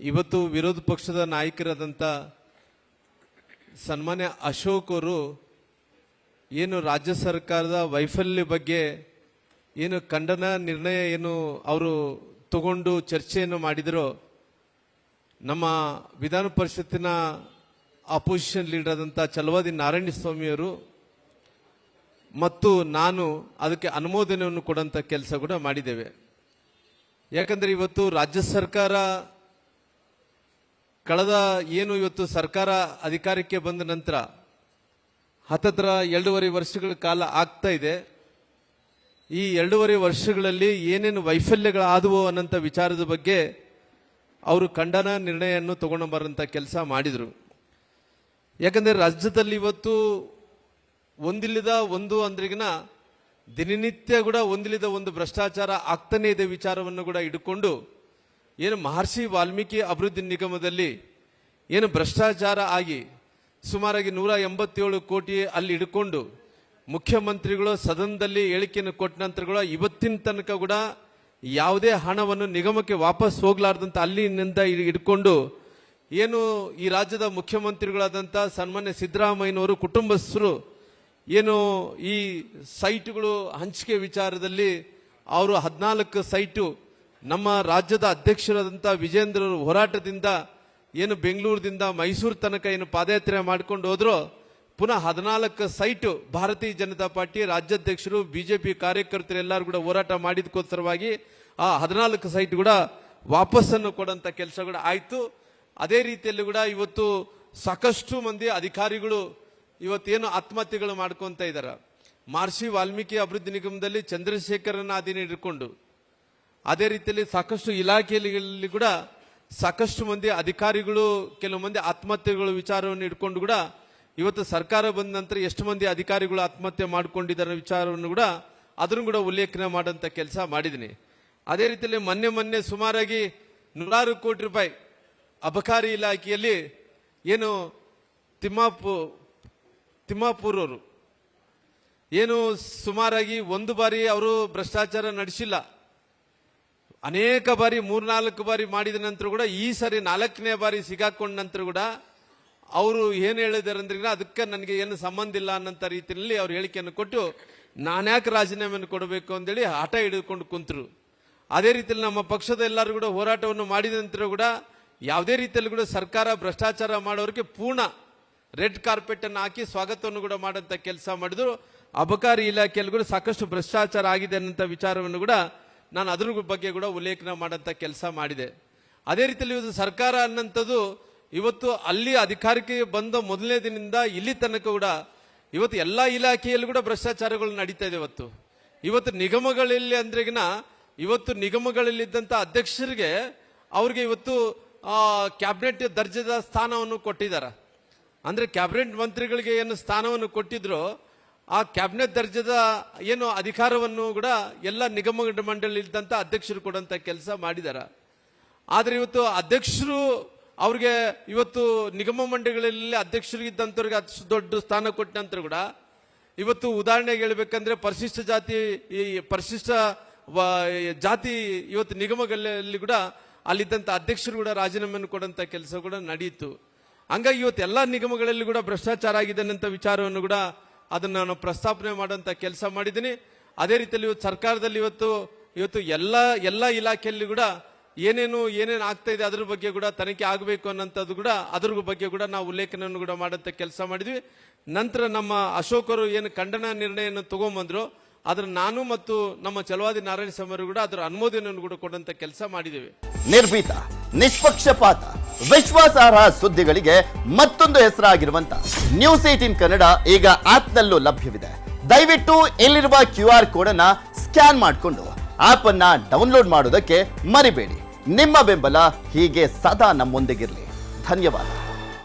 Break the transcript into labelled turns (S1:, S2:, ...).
S1: ಇವತ್ತು ವಿರೋಧ ಪಕ್ಷದ ನಾಯಕರಾದಂಥ ಸನ್ಮಾನ್ಯ ಅಶೋಕ್ ಅವರು ಏನು ರಾಜ್ಯ ಸರ್ಕಾರದ ವೈಫಲ್ಯ ಬಗ್ಗೆ ಏನು ಖಂಡನ ನಿರ್ಣಯ ಏನು ಅವರು ತಗೊಂಡು ಚರ್ಚೆಯನ್ನು ಮಾಡಿದರೋ, ನಮ್ಮ ವಿಧಾನ ಪರಿಷತ್ತಿನ ಅಪೋಸಿಷನ್ ಲೀಡರ್ ಆದಂಥ ಚಲವಾದಿ ನಾರಾಯಣ ಸ್ವಾಮಿಯವರು ಮತ್ತು ನಾನು ಅದಕ್ಕೆ ಅನುಮೋದನೆಯನ್ನು ಕೊಡುವಂಥ ಕೆಲಸ ಕೂಡ ಮಾಡಿದ್ದೇವೆ. ಯಾಕಂದರೆ ಇವತ್ತು ರಾಜ್ಯ ಸರ್ಕಾರ ಕಳೆದ ಏನು ಇವತ್ತು ಸರ್ಕಾರ ಅಧಿಕಾರಕ್ಕೆ ಬಂದ ನಂತರ ಹತ್ತತ್ರ 2.5 ವರ್ಷಗಳ ಕಾಲ ಆಗ್ತಾ ಇದೆ. ಈ 2.5 ವರ್ಷಗಳಲ್ಲಿ ಏನೇನು ವೈಫಲ್ಯಗಳಾದವು ಅನ್ನೋಂಥ ವಿಚಾರದ ಬಗ್ಗೆ ಅವರು ಖಂಡನ ನಿರ್ಣಯವನ್ನು ತಗೊಂಡು ಬರೋಂಥ ಕೆಲಸ ಮಾಡಿದರು. ಯಾಕಂದರೆ ರಾಜ್ಯದಲ್ಲಿ ಇವತ್ತು ಒಂದಿಲ್ಲದ ಒಂದು ಅಂದ್ರಿಗಿನ ದಿನನಿತ್ಯ ಕೂಡ ಒಂದಿಲ್ಲದ ಒಂದು ಭ್ರಷ್ಟಾಚಾರ ಆಗ್ತಾನೆ ಇದೆ ವಿಚಾರವನ್ನು ಕೂಡ ಇಟ್ಕೊಂಡು ಏನು ಮಹರ್ಷಿ ವಾಲ್ಮೀಕಿ ಅಭಿವೃದ್ಧಿ ನಿಗಮದಲ್ಲಿ ಏನು ಭ್ರಷ್ಟಾಚಾರ ಆಗಿ ಸುಮಾರಾಗಿ 187 ಕೋಟಿ ಅಲ್ಲಿ ಹಿಡ್ಕೊಂಡು ಮುಖ್ಯಮಂತ್ರಿಗಳು ಸದನದಲ್ಲಿ ಹೇಳಿಕೆಯನ್ನು ಕೊಟ್ಟ ನಂತರ ಇವತ್ತಿನ ತನಕ ಕೂಡ ಯಾವುದೇ ಹಣವನ್ನು ನಿಗಮಕ್ಕೆ ವಾಪಸ್ ಹೋಗ್ಲಾರ್ದಂತ ಅಲ್ಲಿನಿಂದ ಹಿಡ್ಕೊಂಡು ಏನು ಈ ರಾಜ್ಯದ ಮುಖ್ಯಮಂತ್ರಿಗಳಾದಂಥ ಸನ್ಮಾನ್ಯ ಸಿದ್ದರಾಮಯ್ಯನವರು ಕುಟುಂಬಸ್ಥರು ಏನು ಈ ಸೈಟ್ಗಳು ಹಂಚಿಕೆ ವಿಚಾರದಲ್ಲಿ ಅವರು 14 ಸೈಟು ನಮ್ಮ ರಾಜ್ಯದ ಅಧ್ಯಕ್ಷರಾದಂಥ ವಿಜೇಂದ್ರರು ಹೋರಾಟದಿಂದ ಏನು ಬೆಂಗಳೂರಿನಿಂದ ಮೈಸೂರು ತನಕ ಏನು ಪಾದಯಾತ್ರೆ ಮಾಡ್ಕೊಂಡು ಹೋದ್ರೋ, ಪುನಃ 14 ಸೈಟು ಭಾರತೀಯ ಜನತಾ ಪಾರ್ಟಿ ರಾಜ್ಯಾಧ್ಯಕ್ಷರು ಬಿಜೆಪಿ ಕಾರ್ಯಕರ್ತರು ಎಲ್ಲರೂ ಕೂಡ ಹೋರಾಟ ಮಾಡಿದಕ್ಕೋಸ್ಕರವಾಗಿ ಆ 14 ಸೈಟ್ ಕೂಡ ವಾಪಸ್ಸನ್ನು ಕೊಡೋಂಥ ಕೆಲಸ ಕೂಡ ಆಯಿತು. ಅದೇ ರೀತಿಯಲ್ಲಿ ಕೂಡ ಇವತ್ತು ಸಾಕಷ್ಟು ಮಂದಿ ಅಧಿಕಾರಿಗಳು ಇವತ್ತೇನು ಆತ್ಮಹತ್ಯೆಗಳು ಮಾಡ್ಕೊತ ಇದ್ದಾರೆ. ಮಹರ್ಷಿ ವಾಲ್ಮೀಕಿ ಅಭಿವೃದ್ಧಿ ನಿಗಮದಲ್ಲಿ ಚಂದ್ರಶೇಖರನ ಅಧೀನ ಇಟ್ಕೊಂಡು ಅದೇ ರೀತಿಯಲ್ಲಿ ಸಾಕಷ್ಟು ಇಲಾಖೆಯಲ್ಲಿ ಕೂಡ ಸಾಕಷ್ಟು ಮಂದಿ ಅಧಿಕಾರಿಗಳು ಕೆಲವು ಮಂದಿ ಆತ್ಮಹತ್ಯೆಗಳು ವಿಚಾರವನ್ನು ಇಟ್ಕೊಂಡು ಕೂಡ ಇವತ್ತು ಸರ್ಕಾರ ಬಂದ ನಂತರ ಎಷ್ಟು ಮಂದಿ ಅಧಿಕಾರಿಗಳು ಆತ್ಮಹತ್ಯೆ ಮಾಡ್ಕೊಂಡಿದ್ದಾರೆ ವಿಚಾರವನ್ನು ಕೂಡ ಅದನ್ನು ಕೂಡ ಉಲ್ಲೇಖನ ಮಾಡೋಂಥ ಕೆಲಸ ಮಾಡಿದ್ದೀನಿ. ಅದೇ ರೀತಿಯಲ್ಲಿ ಮೊನ್ನೆ ಸುಮಾರಾಗಿ 100 ಕೋಟಿ ರೂಪಾಯಿ ಅಬಕಾರಿ ಇಲಾಖೆಯಲ್ಲಿ ಏನು ತಿಮ್ಮಾಪುರವರು ಏನು ಸುಮಾರಾಗಿ ಒಂದು ಬಾರಿ ಅವರು ಭ್ರಷ್ಟಾಚಾರ ನಡೆಸಿಲ್ಲ, ಅನೇಕ ಬಾರಿ 3-4 ಬಾರಿ ಮಾಡಿದ ನಂತರ ಕೂಡ ಈ ಸರಿ 4ನೇ ಬಾರಿ ಸಿಗಾಕೊಂಡ ನಂತರ ಕೂಡ ಅವರು ಏನು ಹೇಳಿದಾರೆ ಅಂದ್ರೆ ಅದಕ್ಕೆ ನನಗೆ ಏನು ಸಂಬಂಧ ಇಲ್ಲ ಅನ್ನೋಂಥ ರೀತಿಯಲ್ಲಿ ಅವ್ರು ಹೇಳಿಕೆಯನ್ನು ಕೊಟ್ಟು ನಾನ್ಯಾಕೆ ರಾಜೀನಾಮೆಯನ್ನು ಕೊಡಬೇಕು ಅಂತೇಳಿ ಹಠ ಹಿಡಿದುಕೊಂಡು ಕುಂತರು. ಅದೇ ರೀತಿಯಲ್ಲಿ ನಮ್ಮ ಪಕ್ಷದ ಎಲ್ಲರೂ ಕೂಡ ಹೋರಾಟವನ್ನು ಮಾಡಿದ ನಂತರ ಕೂಡ ಯಾವುದೇ ರೀತಿಯಲ್ಲಿ ಕೂಡ ಸರ್ಕಾರ ಭ್ರಷ್ಟಾಚಾರ ಮಾಡೋರಿಗೆ ಪೂರ್ಣ ರೆಡ್ ಕಾರ್ಪೆಟ್ ಅನ್ನು ಹಾಕಿ ಸ್ವಾಗತವನ್ನು ಕೂಡ ಮಾಡೋಂಥ ಕೆಲಸ ಮಾಡಿದ್ರು. ಅಬಕಾರಿ ಇಲಾಖೆಯಲ್ಲಿ ಕೂಡ ಸಾಕಷ್ಟು ಭ್ರಷ್ಟಾಚಾರ ಆಗಿದೆ ಅನ್ನೋಂಥ ವಿಚಾರವನ್ನು ಕೂಡ ನಾನು ಅದ್ರ ಬಗ್ಗೆ ಕೂಡ ಉಲ್ಲೇಖನ ಮಾಡೋಂಥ ಕೆಲಸ ಮಾಡಿದೆ. ಅದೇ ರೀತಿಯಲ್ಲಿ ಇವತ್ತು ಸರ್ಕಾರ ಅನ್ನೋಂಥದ್ದು ಇವತ್ತು ಅಲ್ಲಿ ಅಧಿಕಾರಕ್ಕೆ ಬಂದ ಮೊದಲನೇ ದಿನದಿಂದ ಇಲ್ಲಿ ತನಕ ಕೂಡ ಇವತ್ತು ಎಲ್ಲ ಇಲಾಖೆಯಲ್ಲೂ ಕೂಡ ಭ್ರಷ್ಟಾಚಾರಗಳು ನಡೀತಾ ಇದೆ. ಇವತ್ತು ನಿಗಮಗಳಲ್ಲಿ ಅಂದ್ರೆಗಿನ ಇವತ್ತು ನಿಗಮಗಳಲ್ಲಿದ್ದಂಥ ಅಧ್ಯಕ್ಷರಿಗೆ ಅವ್ರಿಗೆ ಇವತ್ತು ಕ್ಯಾಬಿನೆಟ್ ದರ್ಜೆದ ಸ್ಥಾನವನ್ನು ಕೊಟ್ಟಿದ್ದಾರೆ. ಅಂದ್ರೆ ಕ್ಯಾಬಿನೆಟ್ ಮಂತ್ರಿಗಳಿಗೆ ಏನು ಸ್ಥಾನವನ್ನು ಕೊಟ್ಟಿದ್ರು ಆ ಕ್ಯಾಬಿನೆಟ್ ದರ್ಜೆದ ಏನು ಅಧಿಕಾರವನ್ನು ಕೂಡ ಎಲ್ಲ ನಿಗಮ ಮಂಡಳಿ ಇದ್ದಂಥ ಅಧ್ಯಕ್ಷರು ಕೊಡುವಂಥ ಕೆಲಸ ಮಾಡಿದ್ದಾರೆ. ಆದರೆ ಇವತ್ತು ಅಧ್ಯಕ್ಷರು ಅವ್ರಿಗೆ ಇವತ್ತು ನಿಗಮ ಮಂಡಳಿಗಳಲ್ಲಿ ಅಧ್ಯಕ್ಷರಿಗಿದ್ದಂಥವ್ರಿಗೆ ಅಷ್ಟು ದೊಡ್ಡ ಸ್ಥಾನ ಕೊಟ್ಟ ನಂತರ ಕೂಡ ಇವತ್ತು ಉದಾಹರಣೆಗೆ ಹೇಳ್ಬೇಕಂದ್ರೆ ಪರಿಶಿಷ್ಟ ಜಾತಿ ಇವತ್ತು ನಿಗಮಗಳಲ್ಲಿ ಕೂಡ ಅಲ್ಲಿದ್ದಂಥ ಅಧ್ಯಕ್ಷರು ಕೂಡ ರಾಜೀನಾಮೆಯನ್ನು ಕೊಡುವಂಥ ಕೆಲಸ ಕೂಡ ನಡೆಯಿತು. ಹಂಗಾಗಿ ಇವತ್ತು ಎಲ್ಲ ನಿಗಮಗಳಲ್ಲಿ ಕೂಡ ಭ್ರಷ್ಟಾಚಾರ ಆಗಿದೆ ಅನ್ನೋ ವಿಚಾರವನ್ನು ಕೂಡ ಅದನ್ನು ನಾನು ಪ್ರಸ್ತಾಪನೆ ಮಾಡುವಂಥ ಕೆಲಸ ಮಾಡಿದ್ದೀನಿ. ಅದೇ ರೀತಿಯಲ್ಲಿ ಇವತ್ತು ಸರ್ಕಾರದಲ್ಲಿ ಇವತ್ತು ಎಲ್ಲ ಇಲಾಖೆಯಲ್ಲಿ ಕೂಡ ಏನೇನು ಆಗ್ತಾ ಇದೆ ಅದ್ರ ಬಗ್ಗೆ ಕೂಡ ತನಿಖೆ ಆಗಬೇಕು ಅನ್ನೋಂಥದ್ದು ಕೂಡ ಅದ್ರ ಬಗ್ಗೆ ಕೂಡ ನಾವು ಉಲ್ಲೇಖನವನ್ನು ಕೂಡ ಮಾಡೋಂಥ ಕೆಲಸ ಮಾಡಿದ್ವಿ. ನಂತರ ನಮ್ಮ ಅಶೋಕರು ಏನು ಖಂಡನ ನಿರ್ಣಯವನ್ನು ತಗೊಂಡ್ಬಂದ್ರು ಅದ್ರ ನಾನು ಮತ್ತು ನಮ್ಮ ಚಲವಾದಿ ನಾರಾಯಣ ಸ್ವಾಮಿ ಕೂಡ ಅದರ ಅನುಮೋದನೆಯನ್ನು ಕೂಡ ಕೊಡುವಂತ ಕೆಲಸ ಮಾಡಿದ್ದೇವೆ.
S2: ನಿರ್ಭೀತ, ನಿಷ್ಪಕ್ಷಪಾತ, ವಿಶ್ವಾಸಾರ್ಹ ಸುದ್ದಿಗಳಿಗೆ ಮತ್ತೊಂದು ಹೆಸರಾಗಿರುವಂತ ನ್ಯೂಸ್ 18 ಕನ್ನಡ ಈಗ ಆಪ್ನಲ್ಲೂ ಲಭ್ಯವಿದೆ. ದಯವಿಟ್ಟು ಇಲ್ಲಿರುವ QR ಕೋಡ್ ಅನ್ನ ಸ್ಕ್ಯಾನ್ ಮಾಡಿಕೊಂಡು ಆಪ್ ಅನ್ನ ಡೌನ್ಲೋಡ್ ಮಾಡೋದಕ್ಕೆ ಮರಿಬೇಡಿ. ನಿಮ್ಮ ಬೆಂಬಲ ಹೀಗೆ ಸದಾ ನಮ್ಮೊಂದಿಗಿರಲಿ. ಧನ್ಯವಾದ.